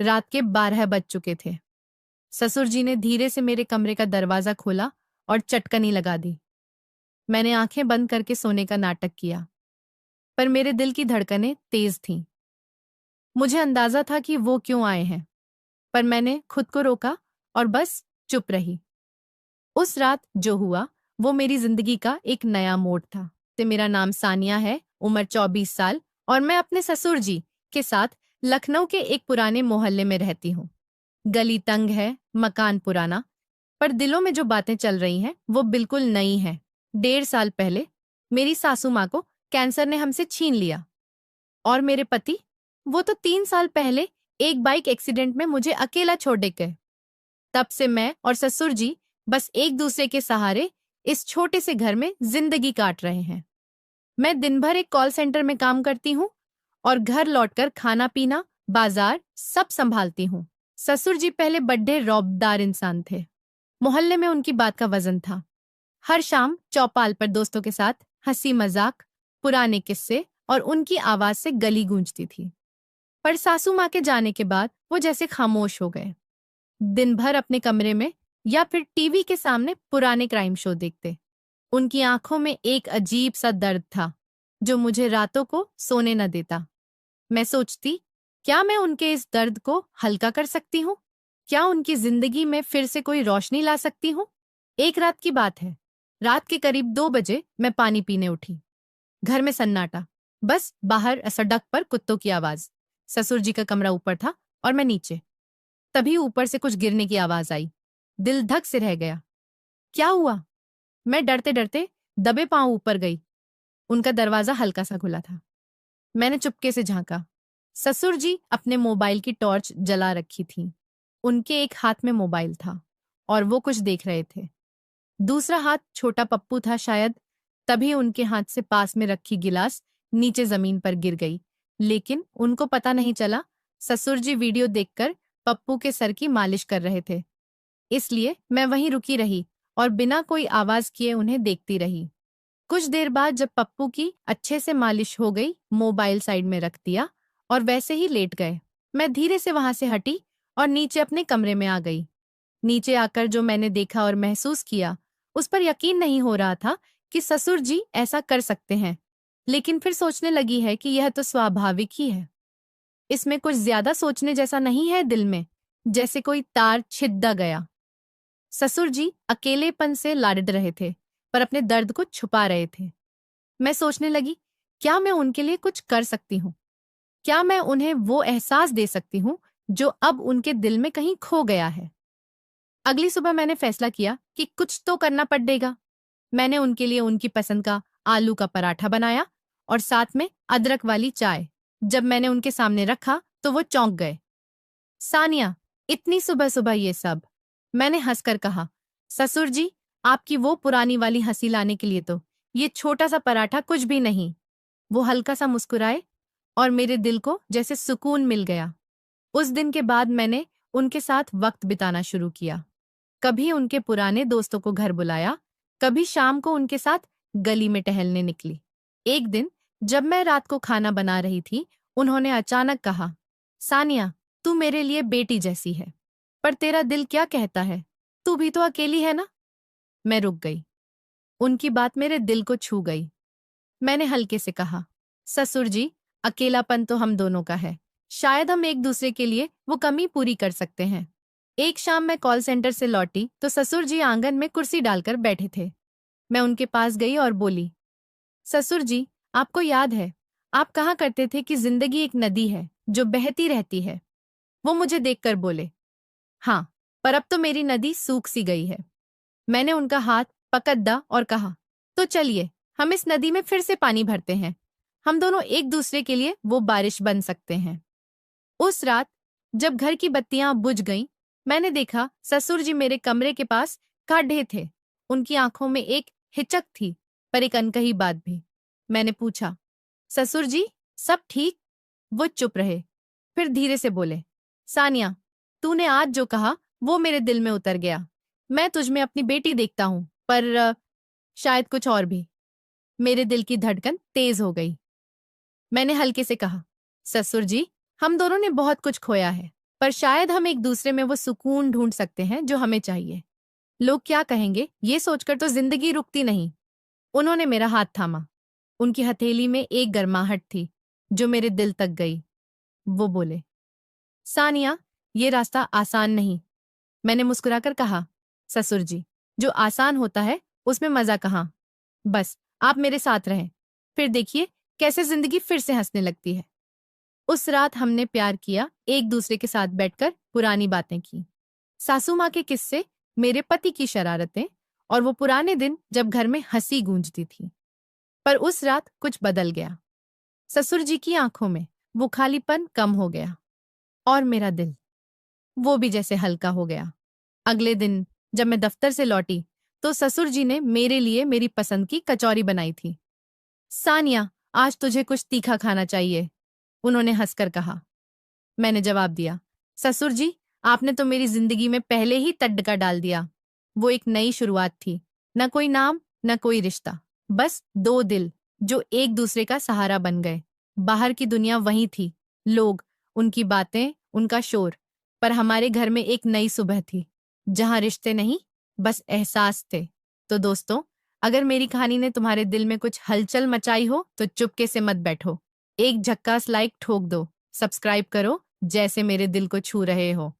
रात के 12 बज चुके थे। ससुर जी ने धीरे से मेरे कमरे का दरवाजा खोला और चटकनी लगा दी। मैंने आंखें बंद करके सोने का नाटक किया, पर मेरे दिल की धड़कनें तेज थीं। मुझे अंदाजा था कि वो क्यों आए हैं, पर मैंने खुद को रोका और बस चुप रही। उस रात जो हुआ वो मेरी जिंदगी का एक नया मोड़ था। तो मेरा नाम सानिया है, उम्र 24 साल, और मैं अपने ससुर जी के साथ लखनऊ के एक पुराने मोहल्ले में रहती हूँ। गली तंग है, मकान पुराना, पर दिलों में जो बातें चल रही हैं वो बिल्कुल नई हैं। 1.5 साल पहले मेरी सासू माँ को कैंसर ने हमसे छीन लिया, और मेरे पति, वो तो 3 साल पहले एक बाइक एक्सीडेंट में मुझे अकेला छोड़ गए। तब से मैं और ससुर जी बस एक दूसरे के सहारे इस छोटे से घर में जिंदगी काट रहे हैं। मैं दिन भर एक कॉल सेंटर में काम करती हूँ और घर लौटकर खाना पीना, बाजार सब संभालती हूँ। ससुर जी पहले बड़े रौबदार इंसान थे। मोहल्ले में उनकी बात का वजन था। हर शाम चौपाल पर दोस्तों के साथ हंसी मजाक, पुराने किस्से और उनकी आवाज से गली गूंजती थी। पर सासू माँ के जाने के बाद वो जैसे खामोश हो गए। दिन भर अपने कमरे में या फिर टीवी के सामने पुराने क्राइम शो देखते। उनकी आंखों में एक अजीब सा दर्द था जो मुझे रातों को सोने न देता। मैं सोचती, क्या मैं उनके इस दर्द को हल्का कर सकती हूँ? क्या उनकी जिंदगी में फिर से कोई रोशनी ला सकती हूँ? एक रात की बात है। रात के करीब 2 बजे मैं पानी पीने उठी। घर में सन्नाटा, बस बाहर सड़क पर कुत्तों की आवाज। ससुर जी का कमरा ऊपर था और मैं नीचे। तभी ऊपर से कुछ गिरने की आवाज आई। दिल धक से रह गया। क्या हुआ? मैं डरते डरते दबे पांव ऊपर गई। उनका दरवाजा हल्का सा खुला था। मैंने चुपके से झांका। ससुर जी अपने मोबाइल की टॉर्च जला रखी थी। उनके एक हाथ में मोबाइल था और वो कुछ देख रहे थे। दूसरा हाथ छोटा पप्पू था शायद। तभी उनके हाथ से पास में रखी गिलास नीचे जमीन पर गिर गई, लेकिन उनको पता नहीं चला। ससुर जी वीडियो देखकर पप्पू के सर की मालिश कर रहे थे, इसलिए मैं वहीं रुकी रही और बिना कोई आवाज किए उन्हें देखती रही। कुछ देर बाद जब पप्पू की अच्छे से मालिश हो गई, मोबाइल साइड में रख दिया और वैसे ही लेट गए। मैं धीरे से वहां से हटी और नीचे अपने कमरे में आ गई। नीचे आकर जो मैंने देखा और महसूस किया, उस पर यकीन नहीं हो रहा था कि ससुर जी ऐसा कर सकते हैं। लेकिन फिर सोचने लगी है कि यह तो स्वाभाविक ही है। इसमें कुछ ज्यादा सोचने जैसा नहीं है। दिल में जैसे कोई तार छिदा गया। ससुर जी अकेलेपन से लाड रहे थे, पर अपने दर्द को छुपा रहे थे। मैं सोचने लगी, क्या मैं उनके लिए कुछ कर सकती हूँ? क्या मैं उन्हें वो एहसास दे सकती हूँ जो अब उनके दिल में कहीं खो गया है? अगली सुबह मैंने फैसला किया कि कुछ तो करना पड़ेगा। मैंने उनके लिए उनकी पसंद का आलू का पराठा बनाया और साथ में अदरक वाली चाय। जब मैंने उनके सामने रखा तो वो चौंक गए। सानिया, इतनी सुबह सुबह ये सब? मैंने हंसकर कहा। ससुर जी, आपकी वो पुरानी वाली हंसी लाने के लिए तो ये छोटा सा पराठा कुछ भी नहीं। वो हल्का सा मुस्कुराए और मेरे दिल को जैसे सुकून मिल गया। उस दिन के बाद मैंने उनके साथ वक्त बिताना शुरू किया। कभी उनके पुराने दोस्तों को घर बुलाया, कभी शाम को उनके साथ गली में टहलने निकली। एक दिन जब मैं रात को खाना बना रही थी, उन्होंने अचानक कहा, सानिया, तू मेरे लिए बेटी जैसी है, पर तेरा दिल क्या कहता है? तू भी तो अकेली है ना? मैं रुक गई। उनकी बात मेरे दिल को छू गई। मैंने हल्के से कहा, ससुर जी, अकेलापन तो हम दोनों का है। शायद हम एक दूसरे के लिए वो कमी पूरी कर सकते हैं। एक शाम मैं कॉल सेंटर से लौटी तो ससुर जी आंगन में कुर्सी डालकर बैठे थे। मैं उनके पास गई और बोली, ससुर जी, आपको याद है, आप कहा करते थे कि जिंदगी एक नदी है जो बहती रहती है। वो मुझे देखकर बोले, हाँ, पर अब तो मेरी नदी सूख सी गई है। मैंने उनका हाथ पकड़ा और कहा, तो चलिए हम इस नदी में फिर से पानी भरते हैं। हम दोनों एक दूसरे के लिए वो बारिश बन सकते हैं। उस रात जब घर की बत्तियां बुझ गईं, मैंने देखा ससुर जी मेरे कमरे के पास खड़े थे। उनकी आंखों में एक हिचक थी, पर एक अनकही बात भी। मैंने पूछा, ससुर जी, सब ठीक? वो चुप रहे, फिर धीरे से बोले, सानिया, तूने आज जो कहा वो मेरे दिल में उतर गया। मैं तुझ में अपनी बेटी देखता हूं, पर शायद कुछ और भी। मेरे दिल की धड़कन तेज हो गई। मैंने हल्के से कहा, ससुर जी, हम दोनों ने बहुत कुछ खोया है, पर शायद हम एक दूसरे में वो सुकून ढूंढ सकते हैं जो हमें चाहिए। लोग क्या कहेंगे ये सोचकर तो जिंदगी रुकती नहीं। उन्होंने मेरा हाथ थामा। उनकी हथेली में एक गर्माहट थी जो मेरे दिल तक गई। वो बोले, सानिया, ये रास्ता आसान नहीं। मैंने मुस्कुराकर कहा, ससुर जी, जो आसान होता है उसमें मजा कहाँ। बस आप मेरे साथ रहें, फिर देखिए कैसे जिंदगी फिर से हंसने लगती है। उस रात हमने प्यार किया, एक दूसरे के साथ बैठकर पुरानी बातें की। सासू माँ के किस्से, मेरे पति की शरारतें और वो पुराने दिन जब घर में हंसी गूंजती थी। पर उस रात कुछ बदल गया। ससुर जी की आंखों में वो खालीपन कम हो गया और मेरा दिल वो भी जैसे हल्का हो गया। अगले दिन जब मैं दफ्तर से लौटी तो ससुर जी ने मेरे लिए मेरी पसंद की कचौरी बनाई थी। सानिया, आज तुझे कुछ तीखा खाना चाहिए, उन्होंने हंसकर कहा। मैंने जवाब दिया, ससुर जी, आपने तो मेरी जिंदगी में पहले ही तड़का डाल दिया। वो एक नई शुरुआत थी, न कोई नाम न कोई रिश्ता, बस दो दिल जो एक दूसरे का सहारा बन गए। बाहर की दुनिया वही थी, लोग, उनकी बातें, उनका शोर, पर हमारे घर में एक नई सुबह थी जहां रिश्ते नहीं, बस एहसास थे। तो दोस्तों, अगर मेरी कहानी ने तुम्हारे दिल में कुछ हलचल मचाई हो तो चुपके से मत बैठो, एक झक्कास लाइक ठोक दो, सब्सक्राइब करो जैसे मेरे दिल को छू रहे हो।